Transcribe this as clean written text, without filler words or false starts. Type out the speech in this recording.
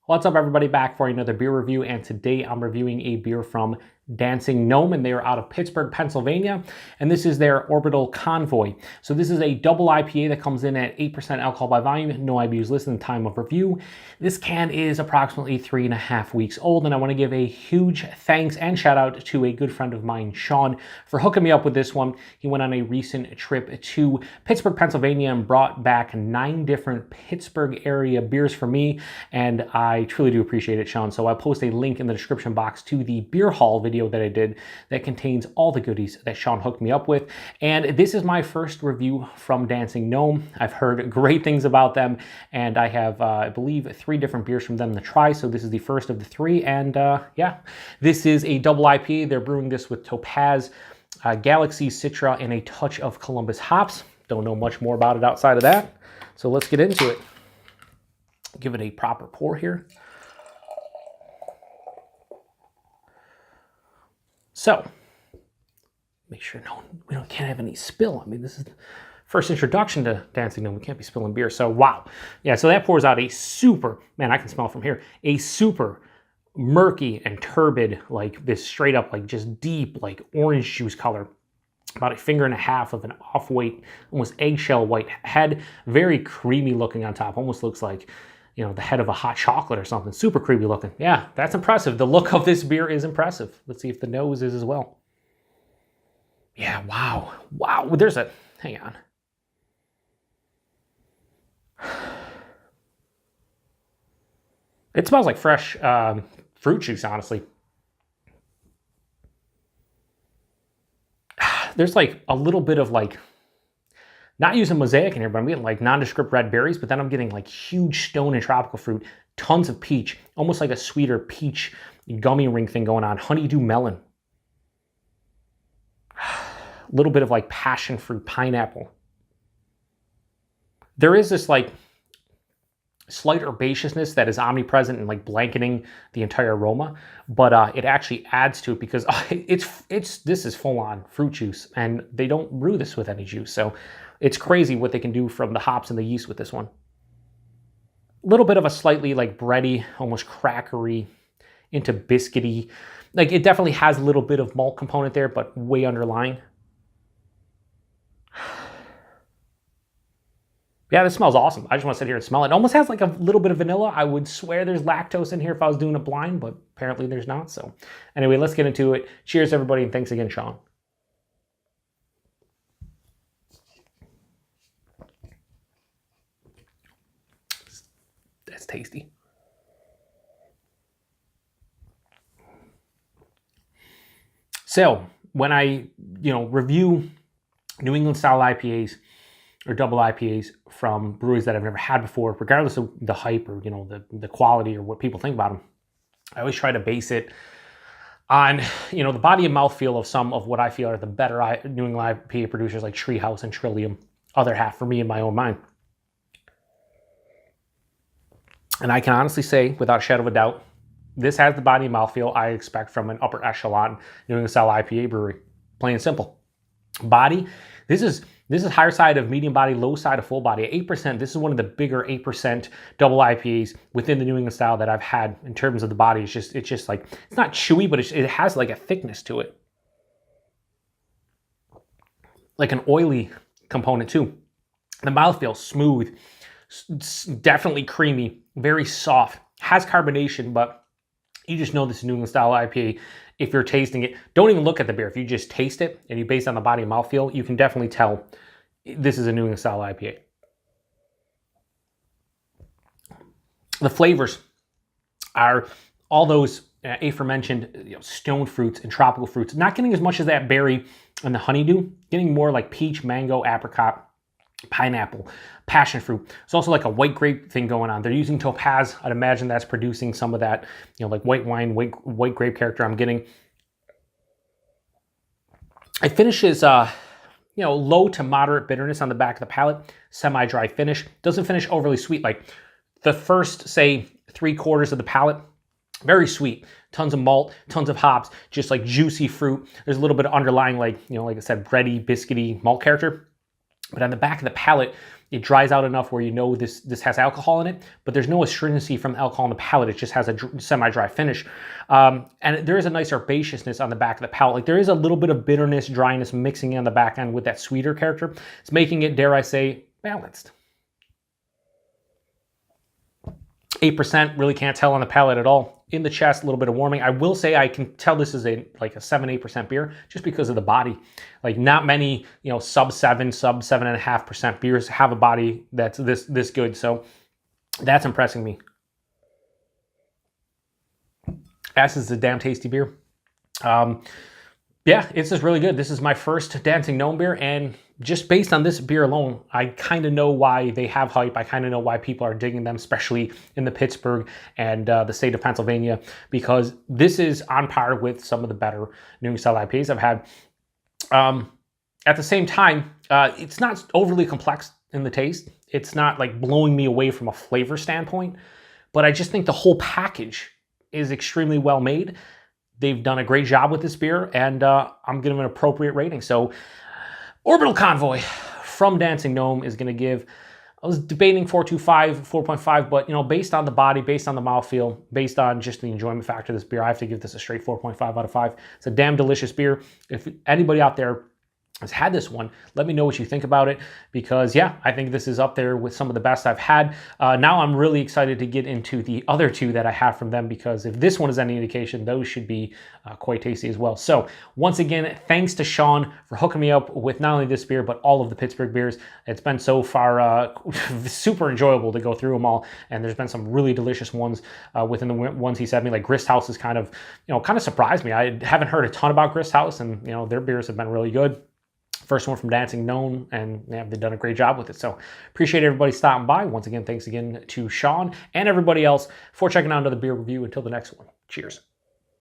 What's up, everybody? Back for another beer review, and today I'm reviewing a beer from Dancing Gnome, and they are out of Pittsburgh, Pennsylvania, and this is their Orbital Convoy. So this is a double IPA that comes in at 8% alcohol by volume, no IBUs listed in the time of review. This can is approximately 3.5 weeks old, and I want to give a huge thanks and shout out to a good friend of mine, Sean, for hooking me up with this one. He went on a recent trip to Pittsburgh, Pennsylvania, and brought back 9 different Pittsburgh area beers for me, and I truly do appreciate it, Sean. So I'll post a link in the description box to the beer haul video that I did that contains all the goodies that Sean hooked me up with. And this is my first review from Dancing Gnome. I've heard great things about them, and I have, I believe, 3 different beers from them to try. So this is the first of the 3, and yeah, this is a double IPA. They're brewing this with Topaz, Galaxy, Citra, and a touch of Columbus hops. Don't know much more about it outside of that. So let's get into it. Give it a proper pour here. So, make sure we can't have any spill. I mean, this is the first introduction to Dancing Gnome. We can't be spilling beer. So, wow. Yeah, so that pours out a super, man, I can smell from here, a super murky and turbid, like this straight up, like just deep, like orange juice color. About 1.5 fingers of an off-white, almost eggshell white head. Very creamy looking on top. Almost looks like, you know, the head of a hot chocolate or something. Super creepy looking. Yeah, that's impressive. The look of this beer is impressive. Let's see if the nose is as well. Yeah, wow. Wow. Well, there's a, hang on. It smells like fresh fruit juice, honestly. There's like a little bit of like, not using mosaic in here, but I'm getting like nondescript red berries, but then I'm getting like huge stone and tropical fruit, tons of peach, almost like a sweeter peach gummy ring thing going on, honeydew melon. A little bit of like passion fruit, pineapple. There is this like slight herbaceousness that is omnipresent and like blanketing the entire aroma, but it actually adds to it because this is full on fruit juice, and they don't brew this with any juice. So it's crazy what they can do from the hops and the yeast with this one. A little bit of a slightly like bready, almost crackery into biscuity. Like it definitely has a little bit of malt component there, but way underlying. Yeah, this smells awesome. I just want to sit here and smell it. It almost has like a little bit of vanilla. I would swear there's lactose in here if I was doing it blind, but apparently there's not. So anyway, let's get into it. Cheers, everybody, and thanks again, Sean. That's tasty. So when I, review New England style IPAs or double IPAs from breweries that I've never had before, regardless of the hype or, the quality or what people think about them, I always try to base it on, the body and mouthfeel of some of what I feel are the better New England IPA producers like Treehouse and Trillium, other half for me in my own mind. And I can honestly say, without a shadow of a doubt, this has the body and mouthfeel I expect from an upper echelon New England style IPA brewery. Plain and simple. Body, this is higher side of medium body, low side of full body. At 8%, this is one of the bigger 8% double IPAs within the New England style that I've had in terms of the body. It's just like, it's not chewy, but it has like a thickness to it. Like an oily component too. The mouthfeel, smooth, definitely creamy, very soft, has carbonation, but you just know this is New England style IPA. If you're tasting it, don't even look at the beer. If you just taste it and you base it on the body and mouthfeel, you can definitely tell this is a New England style IPA. The flavors are all those aforementioned stone fruits and tropical fruits. Not getting as much as that berry and the honeydew, getting more like peach, mango, apricot, pineapple, passion fruit. It's also like a white grape thing going on. They're using Topaz. I'd imagine that's producing some of that, like white wine, white grape character I'm getting. It finishes, low to moderate bitterness on the back of the palate, semi-dry finish. Doesn't finish overly sweet. Like the first, say, 3/4 of the palate, very sweet. Tons of malt, tons of hops, just like juicy fruit. There's a little bit of underlying, like I said, bready, biscuity malt character. But on the back of the palate, It dries out enough where you know this has alcohol in it, but there's no astringency from the alcohol on the palate. It just has a semi-dry finish. And there is a nice herbaceousness on the back of the palate. Like there is a little bit of bitterness, dryness mixing in on the back end with that sweeter character. It's making it, dare I say, balanced. 8%, really can't tell on the palate at all. In the chest, a little bit of warming. I will say I can tell this is like a 7-8% beer just because of the body. Like not many, sub 7.5% beers have a body that's this good. So that's impressing me. This is a damn tasty beer. Yeah, it's just really good. This is my first Dancing Gnome beer, and just based on this beer alone, I kind of know why they have hype. I kind of know why people are digging them, especially in the Pittsburgh and the state of Pennsylvania, because this is on par with some of the better New England style IPAs I've had. At the same time, it's not overly complex in the taste. It's not like blowing me away from a flavor standpoint, but I just think the whole package is extremely well made. They've done a great job with this beer, and I'm giving it an appropriate rating. So Orbital Convoy from Dancing Gnome is going to give, I was debating 4.25, 4.5, but based on the body, based on the mouthfeel, based on just the enjoyment factor of this beer, I have to give this a straight 4.5 out of 5. It's a damn delicious beer. If anybody out there has had this one, let me know what you think about it, because yeah, I think this is up there with some of the best I've had. Now I'm really excited to get into the other two that I have from them, because if this one is any indication, those should be quite tasty as well. So once again, thanks to Sean for hooking me up with not only this beer, but all of the Pittsburgh beers. It's been so far super enjoyable to go through them all, and there's been some really delicious ones within the ones he sent me. Like Grist House is kind of surprised me. I haven't heard a ton about Grist House, and their beers have been really good. First one from Dancing Gnome, and yeah, they've done a great job with it. So appreciate everybody stopping by. Once again, thanks again to Sean and everybody else for checking out another beer review. Until the next one, cheers.